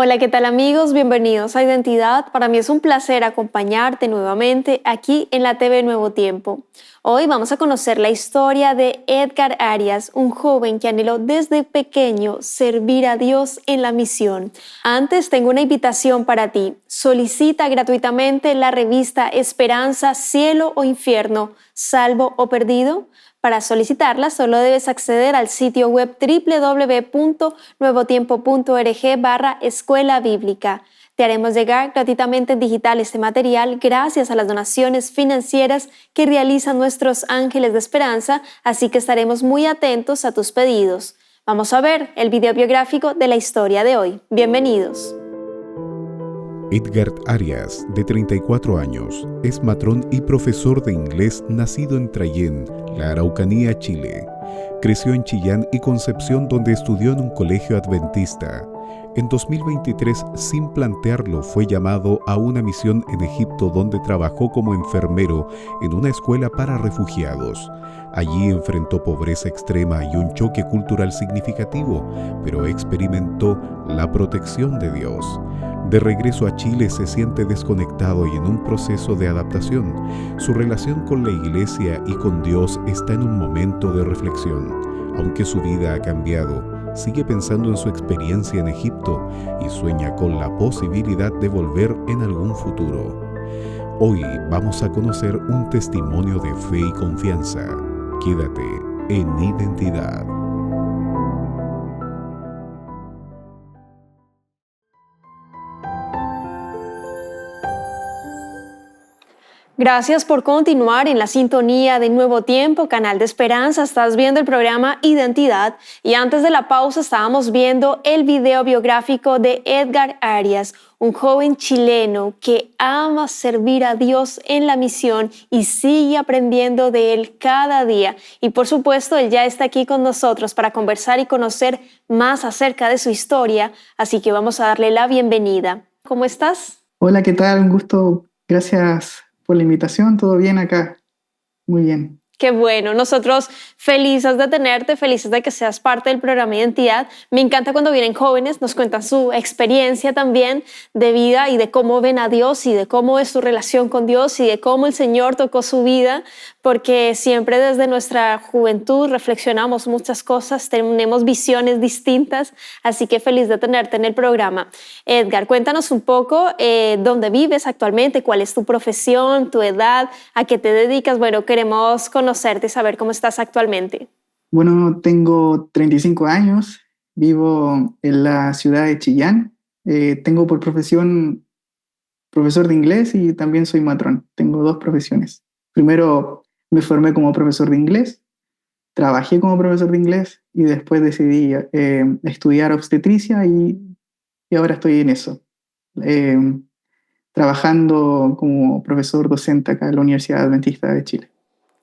Hola, ¿qué tal amigos? Bienvenidos a Identidad. Para mí es un placer acompañarte nuevamente aquí en la TV Nuevo Tiempo. Hoy vamos a conocer la historia de Edgar Arias, un joven que anheló desde pequeño servir a Dios en la misión. Antes tengo una invitación para ti. Solicita gratuitamente la revista Esperanza, Cielo o Infierno, Salvo o Perdido. Para solicitarla solo debes acceder al sitio web www.nuevotiempo.org/escuela bíblica. Te haremos llegar gratuitamente en digital este material gracias a las donaciones financieras que realizan nuestros ángeles de esperanza, así que estaremos muy atentos a tus pedidos. Vamos a ver el video biográfico de la historia de hoy. Bienvenidos. Edgar Arias, de 34 años, es matrón y profesor de inglés nacido en Trayén, la Araucanía, Chile. Creció en Chillán y Concepción, donde estudió en un colegio adventista. En 2023, sin plantearlo, fue llamado a una misión en Egipto, donde trabajó como enfermero en una escuela para refugiados. Allí enfrentó pobreza extrema y un choque cultural significativo, pero experimentó la protección de Dios. De regreso a Chile se siente desconectado y en un proceso de adaptación. Su relación con la iglesia y con Dios está en un momento de reflexión. Aunque su vida ha cambiado, sigue pensando en su experiencia en Egipto y sueña con la posibilidad de volver en algún futuro. Hoy vamos a conocer un testimonio de fe y confianza. Quédate en Identidad. Gracias por continuar en la sintonía de Nuevo Tiempo, canal de esperanza. Estás viendo el programa Identidad y antes de la pausa estábamos viendo el video biográfico de Edgar Arias, un joven chileno que ama servir a Dios en la misión y sigue aprendiendo de él cada día. Y por supuesto, él ya está aquí con nosotros para conversar y conocer más acerca de su historia, así que vamos a darle la bienvenida. ¿Cómo estás? Hola, ¿qué tal? Un gusto. Gracias por la invitación. ¿Todo bien acá? Muy bien. Qué bueno, nosotros felices de tenerte, felices de que seas parte del programa Identidad. Me encanta cuando vienen jóvenes, nos cuentan su experiencia también de vida y de cómo ven a Dios y de cómo es su relación con Dios y de cómo el Señor tocó su vida, porque siempre desde nuestra juventud reflexionamos muchas cosas, tenemos visiones distintas, así que feliz de tenerte en el programa. Edgar, cuéntanos un poco dónde vives actualmente, cuál es tu profesión, tu edad, a qué te dedicas. Bueno, queremos conocerte y saber cómo estás actualmente. Bueno, tengo 35 años, vivo en la ciudad de Chillán. Tengo por profesión profesor de inglés y también soy matrón. Tengo dos profesiones. Primero me formé como profesor de inglés, trabajé como profesor de inglés y después decidí estudiar obstetricia y ahora estoy en eso. Eh, Trabajando como profesor docente acá en la Universidad Adventista de Chile.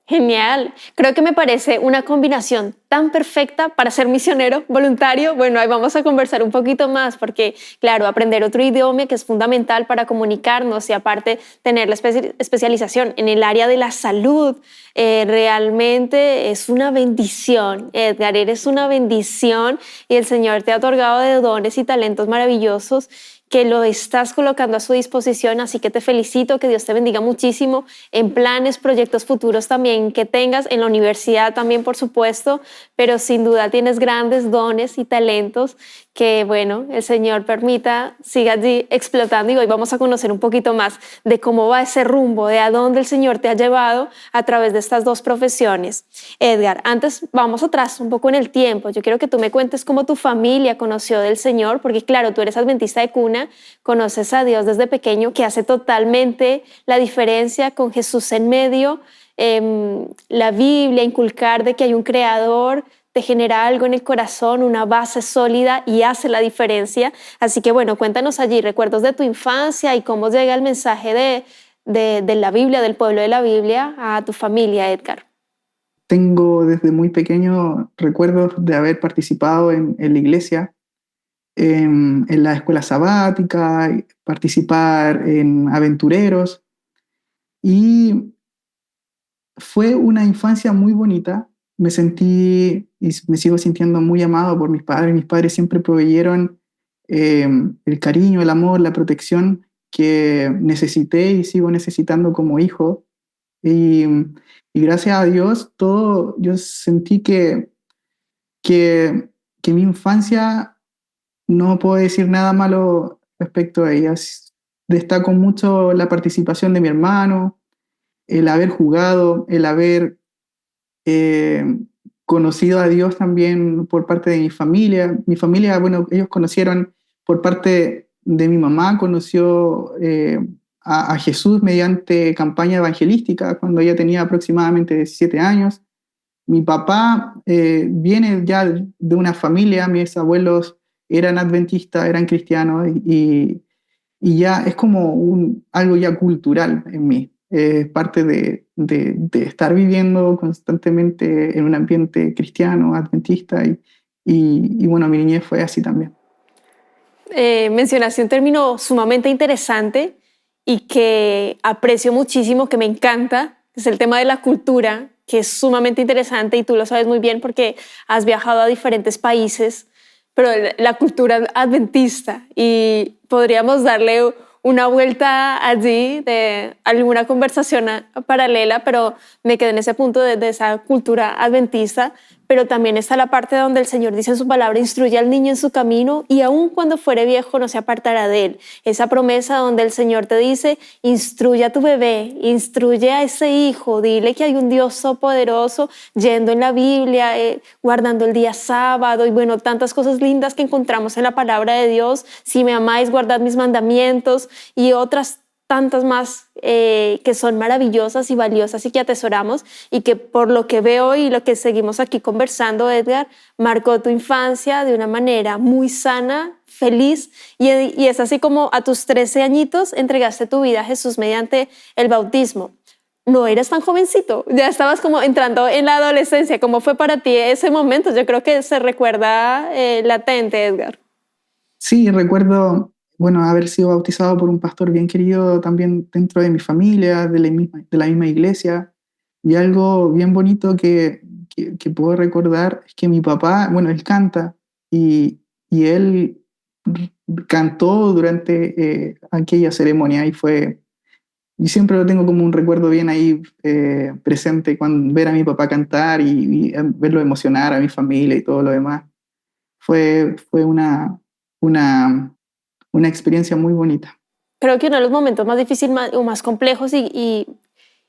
Genial. Creo que me parece una combinación tan perfecta para ser misionero voluntario. Bueno, ahí vamos a conversar un poquito más porque, claro, aprender otro idioma que es fundamental para comunicarnos y aparte tener la especialización en el área de la salud, realmente es una bendición. Edgar, eres una bendición y el Señor te ha otorgado de dones y talentos maravillosos que lo estás colocando a su disposición, así que te felicito, que Dios te bendiga muchísimo en planes, proyectos futuros también que tengas, en la universidad también por supuesto, pero sin duda tienes grandes dones y talentos que, bueno, el Señor permita siga allí explotando y hoy vamos a conocer un poquito más de cómo va ese rumbo, de a dónde el Señor te ha llevado a través de estas dos profesiones. Edgar, antes vamos atrás un poco en el tiempo. Yo quiero que tú me cuentes cómo tu familia conoció del Señor, porque claro, tú eres adventista de cuna, conoces a Dios desde pequeño, que hace totalmente la diferencia con Jesús en medio, la Biblia, inculcar de que hay un creador, te genera algo en el corazón, una base sólida y hace la diferencia. Así que bueno, cuéntanos allí recuerdos de tu infancia y cómo llega el mensaje de la Biblia, del pueblo de la Biblia, a tu familia, Edgar. Tengo desde muy pequeño recuerdos de haber participado en la iglesia, en la escuela sabática, participar en aventureros y fue una infancia muy bonita. Me sentí y me sigo sintiendo muy amado por mis padres. Mis padres siempre proveyeron el cariño, el amor, la protección que necesité y sigo necesitando como hijo. Y, y gracias a Dios, todo, yo sentí que, que mi infancia no puedo decir nada malo respecto a ella. Destaco mucho la participación de mi hermano, el haber jugado, el haber eh, conocido a Dios también por parte de mi familia. Mi familia, bueno, ellos conocieron por parte de mi mamá, conoció a Jesús mediante campaña evangelística cuando ella tenía aproximadamente 17 años. Mi papá viene ya de una familia, mis abuelos eran adventistas, eran cristianos y ya es como algo ya cultural en mí. Es parte de estar viviendo constantemente en un ambiente cristiano, adventista y bueno, mi niñez fue así también. Mencionaste un término sumamente interesante y que aprecio muchísimo, que me encanta, es el tema de la cultura, que es sumamente interesante y tú lo sabes muy bien porque has viajado a diferentes países, pero la cultura adventista, y podríamos darle una vuelta allí de alguna conversación paralela, pero me quedé en ese punto de esa cultura adventista. Pero también está la parte donde el Señor dice en su palabra: instruye al niño en su camino y aun cuando fuere viejo no se apartará de él. Esa promesa donde el Señor te dice: instruye a tu bebé, instruye a ese hijo, dile que hay un Dios todopoderoso, yendo en la Biblia, guardando el día sábado y bueno, tantas cosas lindas que encontramos en la palabra de Dios. Si me amáis, guardad mis mandamientos y otras tantas más que son maravillosas y valiosas y que atesoramos, y que por lo que veo y lo que seguimos aquí conversando, Edgar, marcó tu infancia de una manera muy sana, feliz, y es así como a tus 13 añitos entregaste tu vida a Jesús mediante el bautismo. No eras tan jovencito, ya estabas como entrando en la adolescencia. ¿Cómo fue para ti ese momento? Yo creo que se recuerda latente, Edgar. Sí, recuerdo, bueno, haber sido bautizado por un pastor bien querido también dentro de mi familia, de la misma iglesia. Y algo bien bonito que puedo recordar es que mi papá, bueno, él canta y él cantó durante aquella ceremonia y siempre lo tengo como un recuerdo bien ahí presente cuando ver a mi papá cantar y verlo emocionar a mi familia y todo lo demás. Fue una, una experiencia muy bonita. Creo que uno de los momentos más difíciles o más complejos, y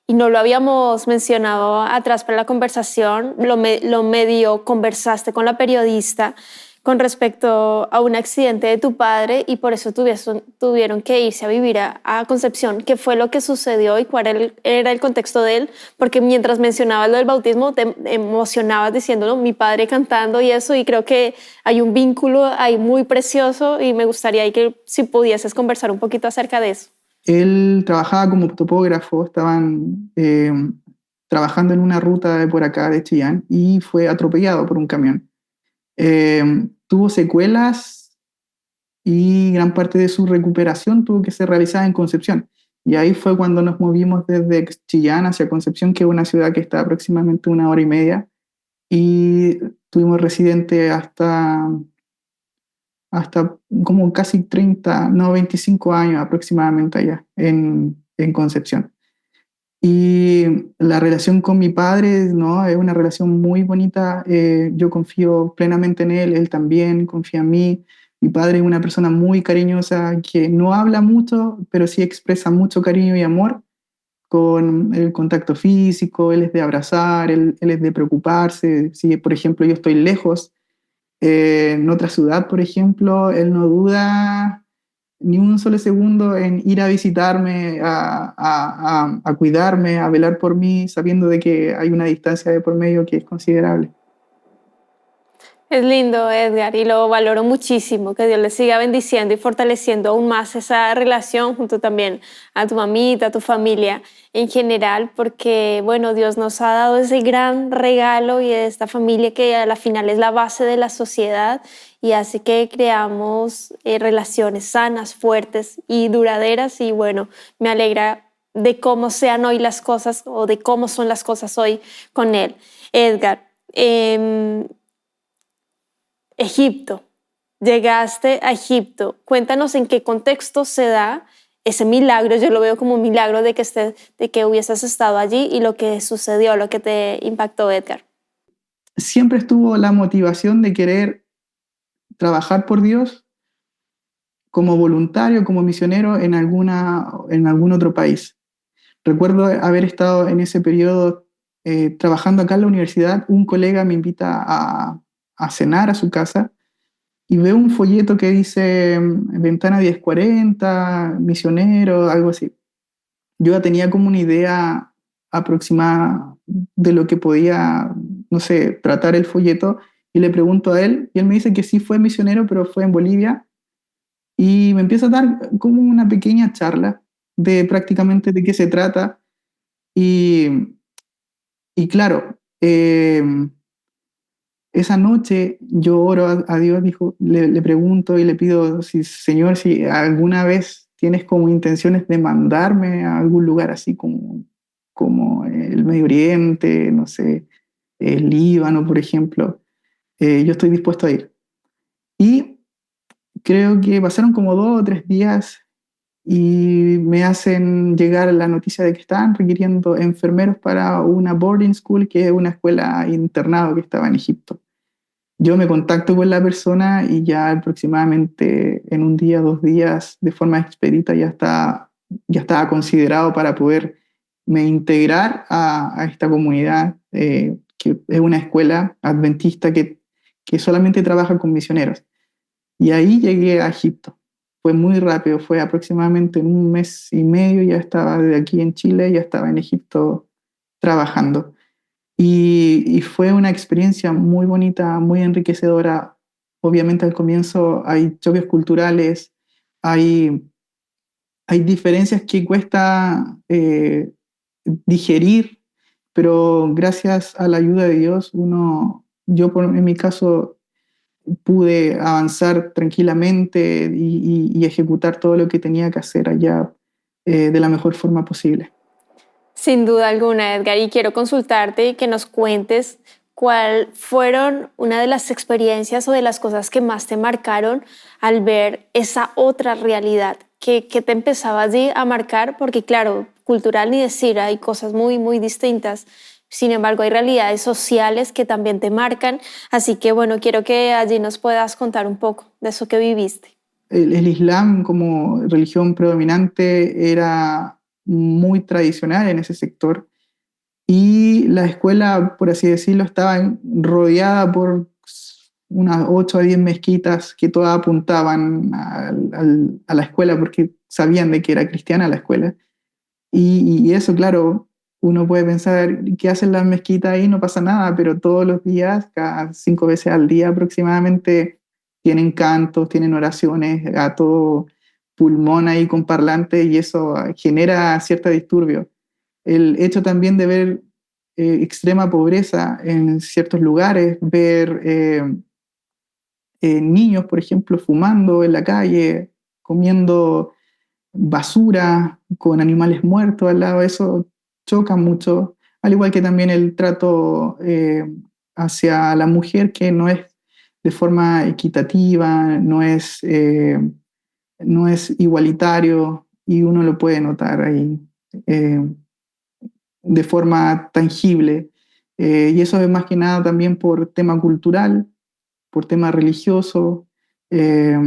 no lo habíamos mencionado atrás para la conversación, lo medio conversaste con la periodista con respecto a un accidente de tu padre y por eso tuvieron que irse a vivir a Concepción. ¿Qué fue lo que sucedió y cuál era el contexto de él? Porque mientras mencionabas lo del bautismo te emocionabas diciéndolo, mi padre cantando y eso, y creo que hay un vínculo ahí muy precioso y me gustaría que si pudieses conversar un poquito acerca de eso. Él trabajaba como topógrafo, estaban trabajando en una ruta de por acá de Chillán y fue atropellado por un camión. Tuvo secuelas y gran parte de su recuperación tuvo que ser realizada en Concepción. Y ahí fue cuando nos movimos desde Chillán hacia Concepción, que es una ciudad que está aproximadamente 1 hora y media, y tuvimos residente hasta como casi 30 no, 25 años aproximadamente allá en Concepción. Y la relación con mi padre, ¿no? Es una relación muy bonita. Yo confío plenamente en él, él también confía en mí. Mi padre es una persona muy cariñosa que no habla mucho, pero sí expresa mucho cariño y amor con el contacto físico. Él es de abrazar, él es de preocuparse. Si, por ejemplo, yo estoy lejos, en otra ciudad, por ejemplo, él no duda ni un solo segundo en ir a visitarme, a cuidarme, a velar por mí, sabiendo de que hay una distancia de por medio que es considerable. Es lindo, Edgar, y lo valoro muchísimo, que Dios le siga bendiciendo y fortaleciendo aún más esa relación junto también a tu mamita, a tu familia en general, porque, bueno, Dios nos ha dado ese gran regalo y esta familia que a la final es la base de la sociedad y hace que creamos relaciones sanas, fuertes y duraderas, y bueno, me alegra de cómo sean hoy las cosas o de cómo son las cosas hoy con él. Edgar, Egipto. llegaste a Egipto. Cuéntanos en qué contexto se da ese milagro. Yo lo veo como un milagro de que hubieses estado allí y lo que sucedió, lo que te impactó, Edgar. Siempre estuvo la motivación de querer trabajar por Dios como voluntario, como misionero en algún otro país. Recuerdo haber estado en ese periodo trabajando acá en la universidad. Un colega me invita a cenar a su casa y veo un folleto que dice Ventana 1040, misionero, algo así. Yo ya tenía como una idea aproximada de lo que podía, no sé, tratar el folleto, y le pregunto a él y él me dice que sí fue misionero, pero fue en Bolivia, y me empieza a dar como una pequeña charla de prácticamente de qué se trata. Y, y claro, esa noche yo oro a Dios, le pregunto y le pido, si, Señor, si alguna vez tienes como intenciones de mandarme a algún lugar así como el Medio Oriente, no sé, el Líbano, por ejemplo, yo estoy dispuesto a ir. Y creo que pasaron como 2 o 3 días y me hacen llegar la noticia de que estaban requiriendo enfermeros para una boarding school, que es una escuela internado que estaba en Egipto. Yo me contacto con la persona y ya aproximadamente en un día, 2 días, de forma expedita, ya estaba considerado para poder me integrar a esta comunidad, que es una escuela adventista que solamente trabaja con misioneros. Y ahí llegué a Egipto. Fue muy rápido, fue aproximadamente en un mes y medio, ya estaba de aquí en Chile, ya estaba en Egipto trabajando. Y fue una experiencia muy bonita, muy enriquecedora. Obviamente al comienzo hay choques culturales, hay, hay diferencias que cuesta digerir, pero gracias a la ayuda de Dios, en mi caso, pude avanzar tranquilamente y ejecutar todo lo que tenía que hacer allá de la mejor forma posible. Sin duda alguna, Edgar, y quiero consultarte y que nos cuentes cuál fueron una de las experiencias o de las cosas que más te marcaron al ver esa otra realidad que te empezaba allí a marcar, porque claro, cultural ni decir, hay cosas muy, muy distintas. Sin embargo, hay realidades sociales que también te marcan. Así que bueno, quiero que allí nos puedas contar un poco de eso que viviste. El Islam como religión predominante era muy tradicional en ese sector, y la escuela, por así decirlo, estaba rodeada por unas 8 a 10 mezquitas que todas apuntaban a la escuela porque sabían de que era cristiana la escuela. Y eso, claro, uno puede pensar, ¿qué hacen las mezquitas ahí? No pasa nada, pero todos los días, cada 5 veces al día aproximadamente, tienen cantos, tienen oraciones a todo pulmón ahí con parlantes, y eso genera cierto disturbio. El hecho también de ver extrema pobreza en ciertos lugares, ver niños, por ejemplo, fumando en la calle, comiendo basura, con animales muertos al lado, eso choca mucho, al igual que también el trato hacia la mujer, que no es de forma equitativa, no es igualitario, y uno lo puede notar ahí eh, de forma tangible. Y eso es más que nada también por tema cultural, por tema religioso. Eh,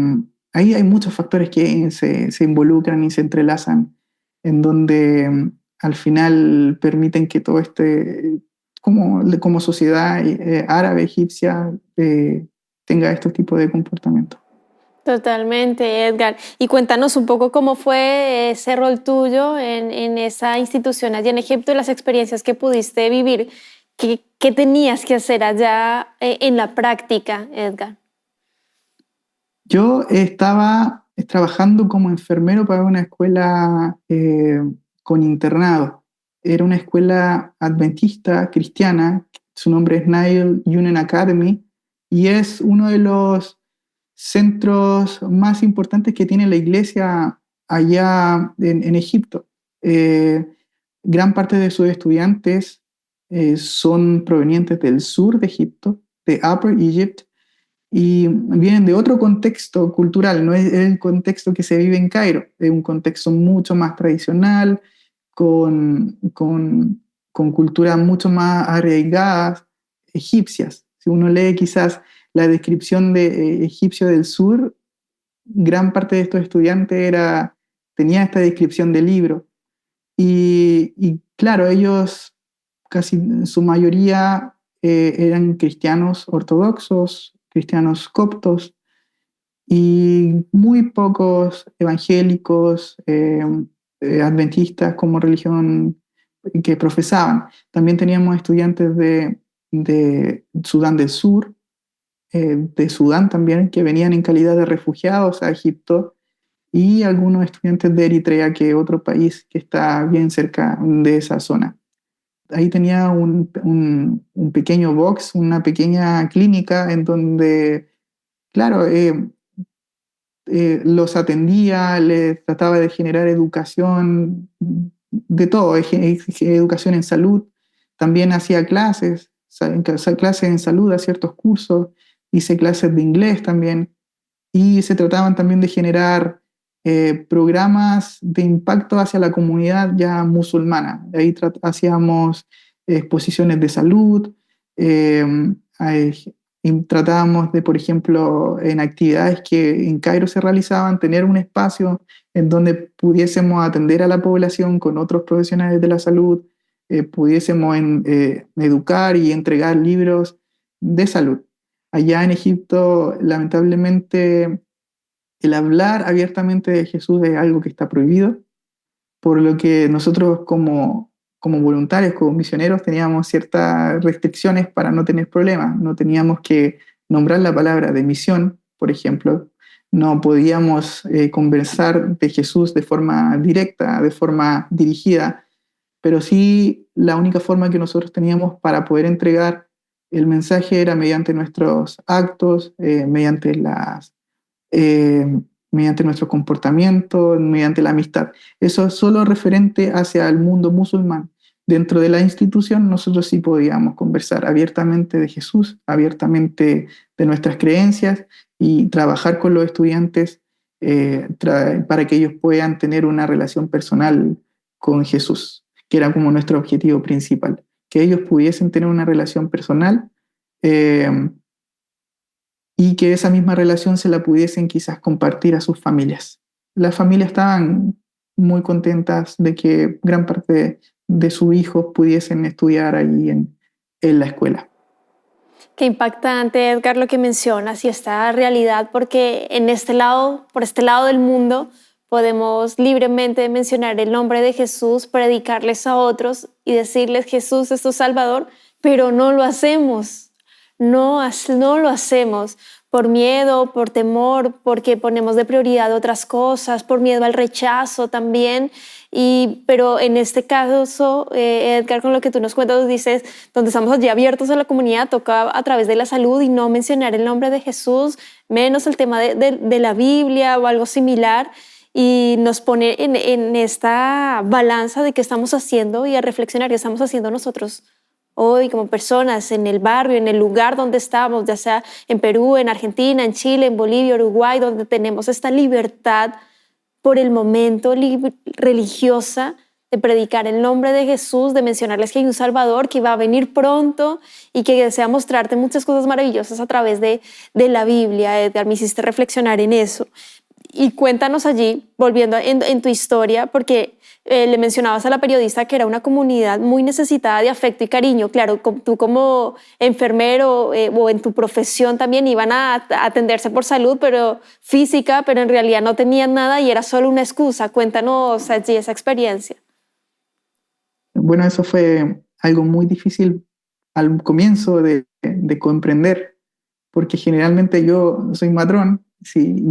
Ahí hay muchos factores que se involucran y se entrelazan, en donde al final permiten que todo este, como sociedad árabe, egipcia, tenga estos tipos de comportamientos. Totalmente, Edgar. Y cuéntanos un poco cómo fue ese rol tuyo en esa institución allá en Egipto y las experiencias que pudiste vivir. ¿Qué tenías que hacer allá en la práctica, Edgar? Yo estaba trabajando como enfermero para una escuela con internado. Era una escuela adventista cristiana, su nombre es Nile Union Academy, y es uno de los centros más importantes que tiene la iglesia allá en Egipto. Eh, Gran parte de sus estudiantes son provenientes del sur de Egipto, de Upper Egypt, y vienen de otro contexto cultural, no es el contexto que se vive en Cairo, es un contexto mucho más tradicional, con culturas mucho más arraigadas, egipcias. Si uno lee quizás la descripción de egipcio del sur, gran parte de estos estudiantes tenía esta descripción del libro. Y claro, ellos, casi en su mayoría, eran cristianos ortodoxos, cristianos coptos, y muy pocos evangélicos, adventistas como religión que profesaban. También teníamos estudiantes de Sudán del Sur, de Sudán también, que venían en calidad de refugiados a Egipto, y algunos estudiantes de Eritrea, que es otro país que está bien cerca de esa zona. Ahí tenía un pequeño box, una pequeña clínica en donde, claro, los atendía, les trataba de generar educación, de todo, educación en salud. También hacía clases en salud, a ciertos cursos, hice clases de inglés también, y se trataban también de generar programas de impacto hacia la comunidad ya musulmana. Ahí hacíamos exposiciones de salud, eh, y tratábamos de, por ejemplo, en actividades que en Cairo se realizaban, tener un espacio en donde pudiésemos atender a la población con otros profesionales de la salud, pudiésemos educar y entregar libros de salud. Allá en Egipto, lamentablemente, el hablar abiertamente de Jesús es algo que está prohibido, por lo que nosotros como voluntarios, como misioneros, teníamos ciertas restricciones para no tener problemas. No teníamos que nombrar la palabra de misión, por ejemplo. No podíamos conversar de Jesús de forma directa, de forma dirigida, pero sí la única forma que nosotros teníamos para poder entregar el mensaje era mediante nuestros actos, eh, mediante nuestro comportamiento, mediante la amistad. Eso es solo referente hacia el mundo musulmán. Dentro de la institución nosotros sí podíamos conversar abiertamente de Jesús, abiertamente de nuestras creencias y trabajar con los estudiantes para que ellos puedan tener una relación personal con Jesús, que era como nuestro objetivo principal, que ellos pudiesen tener una relación personal, eh, y que esa misma relación se la pudiesen quizás compartir a sus familias. Las familias estaban muy contentas de que gran parte de sus hijos pudiesen estudiar ahí en la escuela. Qué impactante, Edgar, lo que mencionas y esta realidad, porque por este lado del mundo, podemos libremente mencionar el nombre de Jesús, predicarles a otros y decirles Jesús es tu Salvador, pero no lo hacemos. No lo hacemos por miedo, por temor, porque ponemos de prioridad otras cosas, por miedo al rechazo también. Pero en este caso, Edgar, con lo que tú nos cuentas, dices, donde estamos allí abiertos a la comunidad, toca a través de la salud y no mencionar el nombre de Jesús, menos el tema de la Biblia o algo similar, y nos pone en esta balanza de qué estamos haciendo y a reflexionar qué estamos haciendo nosotros hoy como personas en el barrio, en el lugar donde estamos, ya sea en Perú, en Argentina, en Chile, en Bolivia, Uruguay, donde tenemos esta libertad por el momento religiosa de predicar el nombre de Jesús, de mencionarles que hay un Salvador que va a venir pronto y que desea mostrarte muchas cosas maravillosas a través de la Biblia. Edgar, me hiciste reflexionar en eso. Y cuéntanos allí, volviendo en tu historia, porque le mencionabas a la periodista que era una comunidad muy necesitada de afecto y cariño. Claro, tú como enfermero o en tu profesión también iban a atenderse por salud, pero física, pero en realidad no tenían nada y era solo una excusa. Cuéntanos allí esa experiencia. Bueno, eso fue algo muy difícil al comienzo de comprender, porque generalmente yo soy matrón, sí,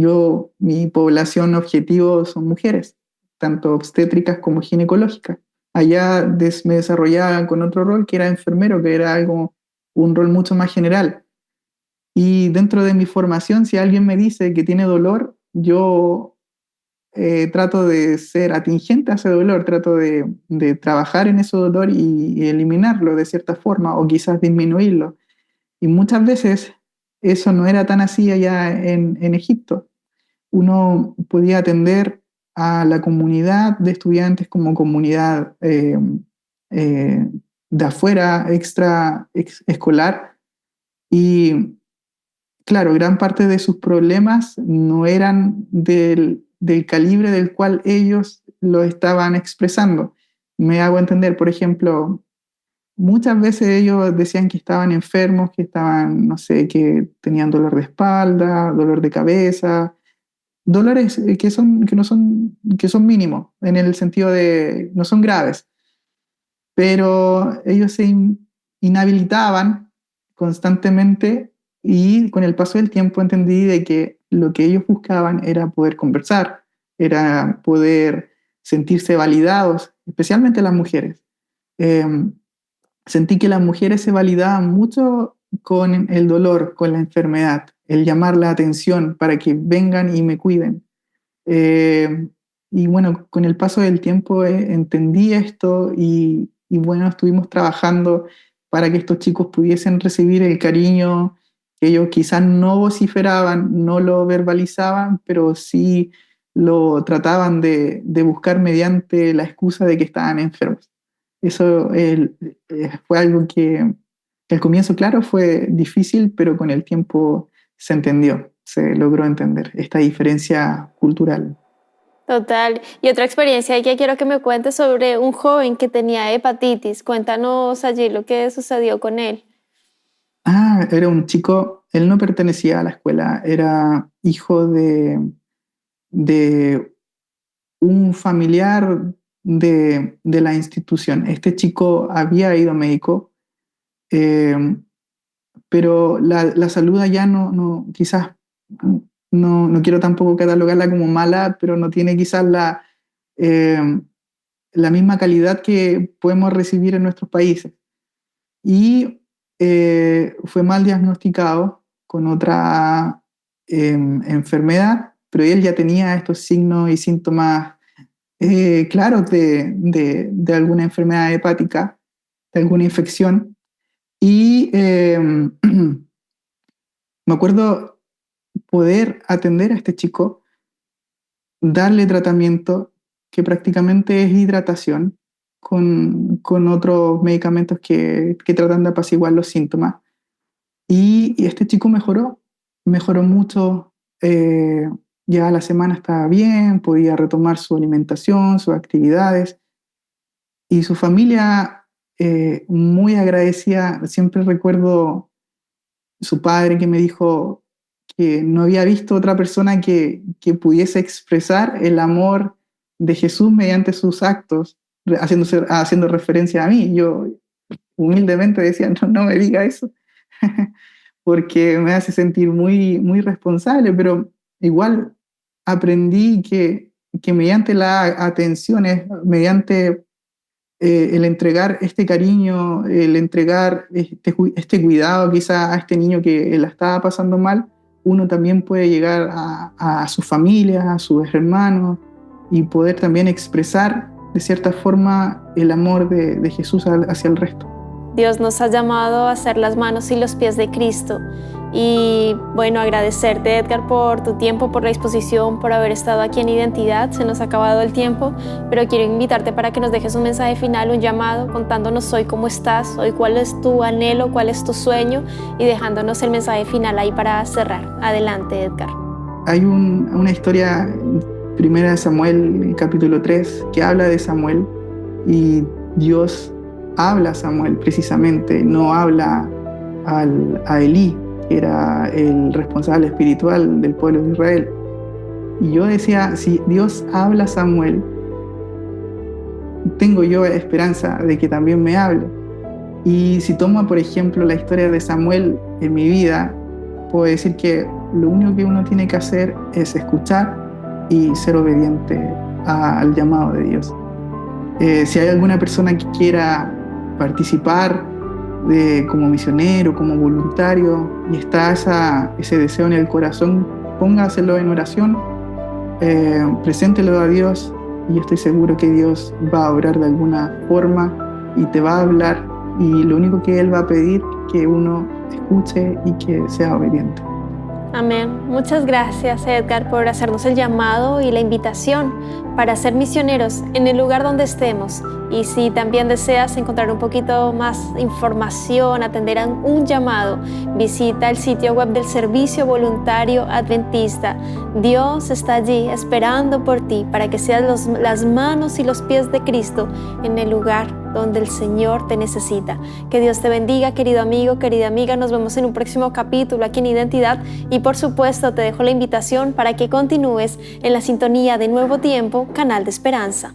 mi población objetivo son mujeres, tanto obstétricas como ginecológicas. Allá me desarrollaba con otro rol que era enfermero, que era un rol mucho más general. Y dentro de mi formación, si alguien me dice que tiene dolor, yo trato de ser atingente a ese dolor, trato de trabajar en ese dolor y eliminarlo de cierta forma o quizás disminuirlo. Y muchas veces eso no era tan así allá en Egipto. Uno podía atender a la comunidad de estudiantes como comunidad de afuera, escolar, y claro, gran parte de sus problemas no eran del calibre del cual ellos lo estaban expresando. Me hago entender, por ejemplo, muchas veces ellos decían que estaban enfermos, que estaban, no sé, que tenían dolor de espalda, dolor de cabeza, dolores que son mínimos, en el sentido de no son graves, pero ellos inhabilitaban constantemente y con el paso del tiempo entendí de que lo que ellos buscaban era poder conversar, era poder sentirse validados, especialmente las mujeres. Eh, Sentí que las mujeres se validaban mucho con el dolor, con la enfermedad, el llamar la atención para que vengan y me cuiden. Eh, y bueno, con el paso del tiempo entendí esto y bueno, estuvimos trabajando para que estos chicos pudiesen recibir el cariño que ellos quizás no vociferaban, no lo verbalizaban, pero sí lo trataban de buscar mediante la excusa de que estaban enfermos. Eso fue algo que al comienzo, claro, fue difícil, pero con el tiempo se entendió, se logró entender esta diferencia cultural. Total. Y otra experiencia que quiero que me cuentes sobre un joven que tenía hepatitis. Cuéntanos allí lo que sucedió con él. Era un chico, él no pertenecía a la escuela, era hijo de un familiar de la institución. Este chico había ido a médico, eh, pero la salud allá quizás no quiero tampoco catalogarla como mala, pero no tiene quizás eh, la misma calidad que podemos recibir en nuestros países. Y fue mal diagnosticado con otra enfermedad, pero él ya tenía estos signos y síntomas claros de alguna enfermedad hepática, de alguna infección. Y me acuerdo poder atender a este chico, darle tratamiento que prácticamente es hidratación con otros medicamentos que tratan de apaciguar los síntomas. Y este chico mejoró mucho. Ya a la semana estaba bien, podía retomar su alimentación, sus actividades. Y su familia, muy agradecida, siempre recuerdo su padre que me dijo que no había visto otra persona que pudiese expresar el amor de Jesús mediante sus actos, haciendo referencia a mí. Yo humildemente decía, no me diga eso, porque me hace sentir muy, muy responsable, pero igual aprendí que mediante las atenciones, mediante el entregar este cariño, el entregar este cuidado quizá a este niño que la estaba pasando mal, uno también puede llegar a su familia, a sus hermanos y poder también expresar de cierta forma el amor de Jesús hacia el resto. Dios nos ha llamado a ser las manos y los pies de Cristo. Y bueno, agradecerte, Edgar, por tu tiempo, por la disposición, por haber estado aquí en Identidad. Se nos ha acabado el tiempo, pero quiero invitarte para que nos dejes un mensaje final, un llamado, contándonos hoy cómo estás, hoy cuál es tu anhelo, cuál es tu sueño y dejándonos el mensaje final ahí para cerrar. Adelante, Edgar. Hay una historia, primera de Samuel, capítulo 3, que habla de Samuel y Dios habla a Samuel precisamente, no habla a Elí, que era el responsable espiritual del pueblo de Israel. Y yo decía, si Dios habla a Samuel, tengo yo esperanza de que también me hable. Y si tomo, por ejemplo, la historia de Samuel en mi vida, puedo decir que lo único que uno tiene que hacer es escuchar y ser obediente al llamado de Dios. Si hay alguna persona que quiera participar como misionero, como voluntario, y está ese deseo en el corazón, póngaselo en oración, preséntelo a Dios, y yo estoy seguro que Dios va a obrar de alguna forma y te va a hablar y lo único que Él va a pedir es que uno escuche y que sea obediente. Amén. Muchas gracias, Edgar, por hacernos el llamado y la invitación para ser misioneros en el lugar donde estemos. Y si también deseas encontrar un poquito más información, atender a un llamado, visita el sitio web del Servicio Voluntario Adventista. Dios está allí esperando por ti para que seas las manos y los pies de Cristo en el lugar donde el Señor te necesita. Que Dios te bendiga, querido amigo, querida amiga. Nos vemos en un próximo capítulo aquí en Identidad y por supuesto te dejo la invitación para que continúes en la sintonía de Nuevo Tiempo, Canal de Esperanza.